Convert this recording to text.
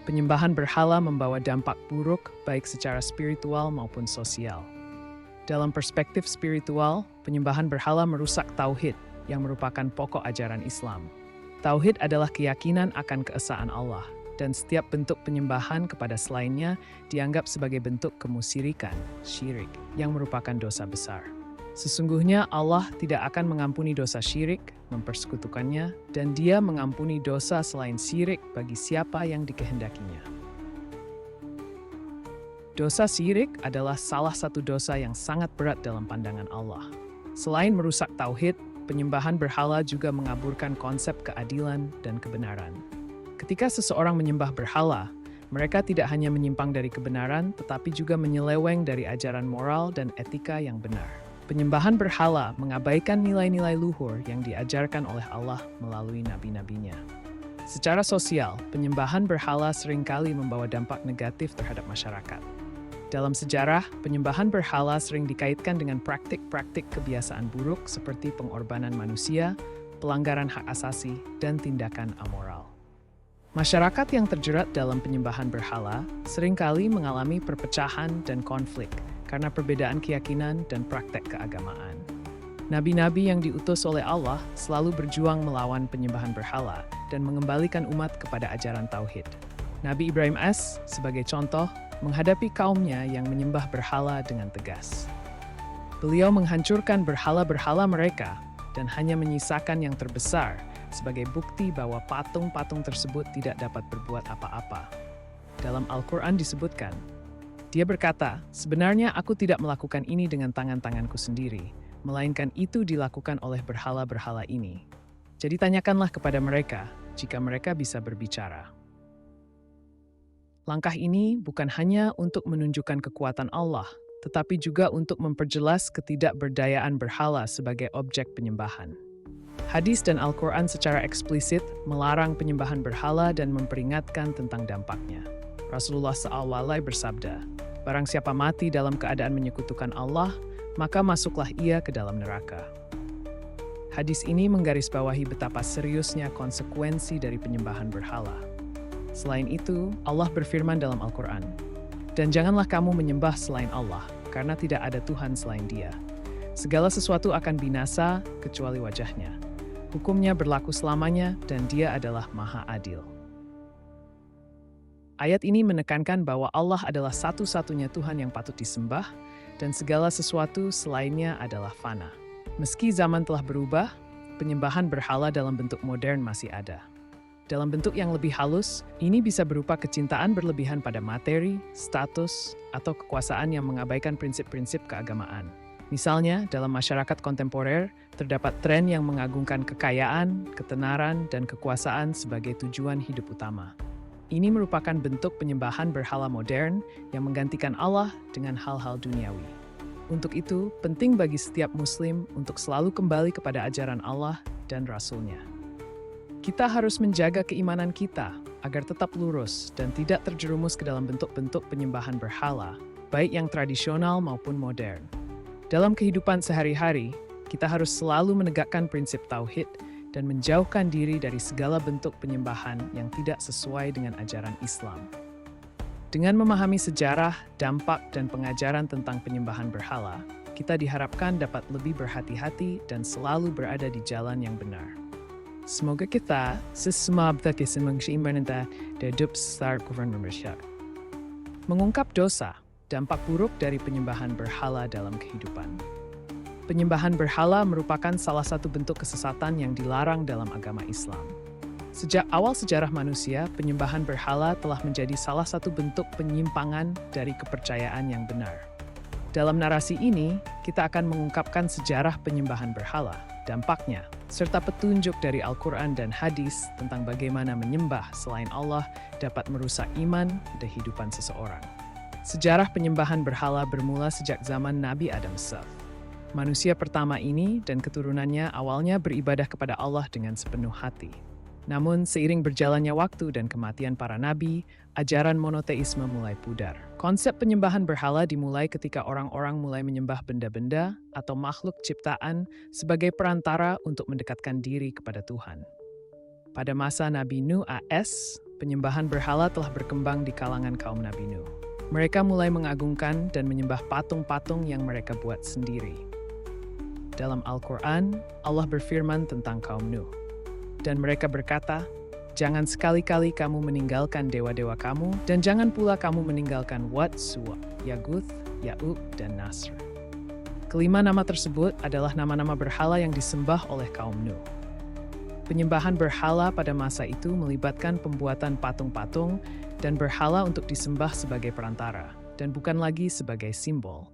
penyembahan berhala membawa dampak buruk baik secara spiritual maupun sosial. Dalam perspektif spiritual, penyembahan berhala merusak tauhid yang merupakan pokok ajaran Islam. Tauhid adalah keyakinan akan keesaan Allah, dan setiap bentuk penyembahan kepada selainnya dianggap sebagai bentuk kemusyrikan, syirik, yang merupakan dosa besar. Sesungguhnya Allah tidak akan mengampuni dosa syirik, mempersekutukannya, dan Dia mengampuni dosa selain syirik bagi siapa yang dikehendakinya. Dosa syirik adalah salah satu dosa yang sangat berat dalam pandangan Allah. Selain merusak tauhid, penyembahan berhala juga mengaburkan konsep keadilan dan kebenaran. Ketika seseorang menyembah berhala, mereka tidak hanya menyimpang dari kebenaran, tetapi juga menyeleweng dari ajaran moral dan etika yang benar. Penyembahan berhala mengabaikan nilai-nilai luhur yang diajarkan oleh Allah melalui nabi-nabinya. Secara sosial, penyembahan berhala seringkali membawa dampak negatif terhadap masyarakat. Dalam sejarah, penyembahan berhala sering dikaitkan dengan praktik-praktik kebiasaan buruk seperti pengorbanan manusia, pelanggaran hak asasi, dan tindakan amoral. Masyarakat yang terjerat dalam penyembahan berhala seringkali mengalami perpecahan dan konflik karena perbedaan keyakinan dan praktek keagamaan. Nabi-nabi yang diutus oleh Allah selalu berjuang melawan penyembahan berhala dan mengembalikan umat kepada ajaran tauhid. Nabi Ibrahim AS, sebagai contoh, menghadapi kaumnya yang menyembah berhala dengan tegas. Beliau menghancurkan berhala-berhala mereka dan hanya menyisakan yang terbesar sebagai bukti bahwa patung-patung tersebut tidak dapat berbuat apa-apa. Dalam Al-Quran disebutkan, dia berkata, "Sebenarnya aku tidak melakukan ini dengan tangan-tanganku sendiri, melainkan itu dilakukan oleh berhala-berhala ini. Jadi tanyakanlah kepada mereka jika mereka bisa berbicara." Langkah ini bukan hanya untuk menunjukkan kekuatan Allah, tetapi juga untuk memperjelas ketidakberdayaan berhala sebagai objek penyembahan. Hadis dan Al-Quran secara eksplisit melarang penyembahan berhala dan memperingatkan tentang dampaknya. Rasulullah SAW bersabda, "Barang siapa mati dalam keadaan menyekutukan Allah, maka masuklah ia ke dalam neraka." Hadis ini menggarisbawahi betapa seriusnya konsekuensi dari penyembahan berhala. Selain itu, Allah berfirman dalam Al-Quran, "Dan janganlah kamu menyembah selain Allah, karena tidak ada Tuhan selain Dia. Segala sesuatu akan binasa kecuali wajahnya. Hukumnya berlaku selamanya dan Dia adalah Maha Adil." Ayat ini menekankan bahwa Allah adalah satu-satunya Tuhan yang patut disembah dan segala sesuatu selainnya adalah fana. Meski zaman telah berubah, penyembahan berhala dalam bentuk modern masih ada. Dalam bentuk yang lebih halus, ini bisa berupa kecintaan berlebihan pada materi, status, atau kekuasaan yang mengabaikan prinsip-prinsip keagamaan. Misalnya, dalam masyarakat kontemporer, terdapat tren yang mengagungkan kekayaan, ketenaran, dan kekuasaan sebagai tujuan hidup utama. Ini merupakan bentuk penyembahan berhala modern yang menggantikan Allah dengan hal-hal duniawi. Untuk itu, penting bagi setiap Muslim untuk selalu kembali kepada ajaran Allah dan Rasul-Nya. Kita harus menjaga keimanan kita agar tetap lurus dan tidak terjerumus ke dalam bentuk-bentuk penyembahan berhala, baik yang tradisional maupun modern. Dalam kehidupan sehari-hari, kita harus selalu menegakkan prinsip tauhid dan menjauhkan diri dari segala bentuk penyembahan yang tidak sesuai dengan ajaran Islam. Dengan memahami sejarah, dampak, dan pengajaran tentang penyembahan berhala, kita diharapkan dapat lebih berhati-hati dan selalu berada di jalan yang benar. Semoga kita sesemabda kesemangsimananta hidup besar Indonesia. Mengungkap dosa, dampak buruk dari penyembahan berhala dalam kehidupan. Penyembahan berhala merupakan salah satu bentuk kesesatan yang dilarang dalam agama Islam. Sejak awal sejarah manusia, penyembahan berhala telah menjadi salah satu bentuk penyimpangan dari kepercayaan yang benar. Dalam narasi ini, kita akan mengungkapkan sejarah penyembahan berhala, dampaknya, serta petunjuk dari Al-Quran dan hadis tentang bagaimana menyembah selain Allah dapat merusak iman dan kehidupan seseorang. Sejarah penyembahan berhala bermula sejak zaman Nabi Adam Seth. Manusia pertama ini dan keturunannya awalnya beribadah kepada Allah dengan sepenuh hati. Namun, seiring berjalannya waktu dan kematian para nabi, ajaran monoteisme mulai pudar. Konsep penyembahan berhala dimulai ketika orang-orang mulai menyembah benda-benda atau makhluk ciptaan sebagai perantara untuk mendekatkan diri kepada Tuhan. Pada masa Nabi Nuh AS, penyembahan berhala telah berkembang di kalangan kaum Nabi Nuh. Mereka mulai mengagungkan dan menyembah patung-patung yang mereka buat sendiri. Dalam Al-Quran, Allah berfirman tentang kaum Nuh. Dan mereka berkata, "Jangan sekali-kali kamu meninggalkan dewa-dewa kamu, dan jangan pula kamu meninggalkan Wad, Suwa, Yaguth, Ya'uq, dan Nasr." Kelima nama tersebut adalah nama-nama berhala yang disembah oleh kaum Nuh. Penyembahan berhala pada masa itu melibatkan pembuatan patung-patung dan berhala untuk disembah sebagai perantara, dan bukan lagi sebagai simbol.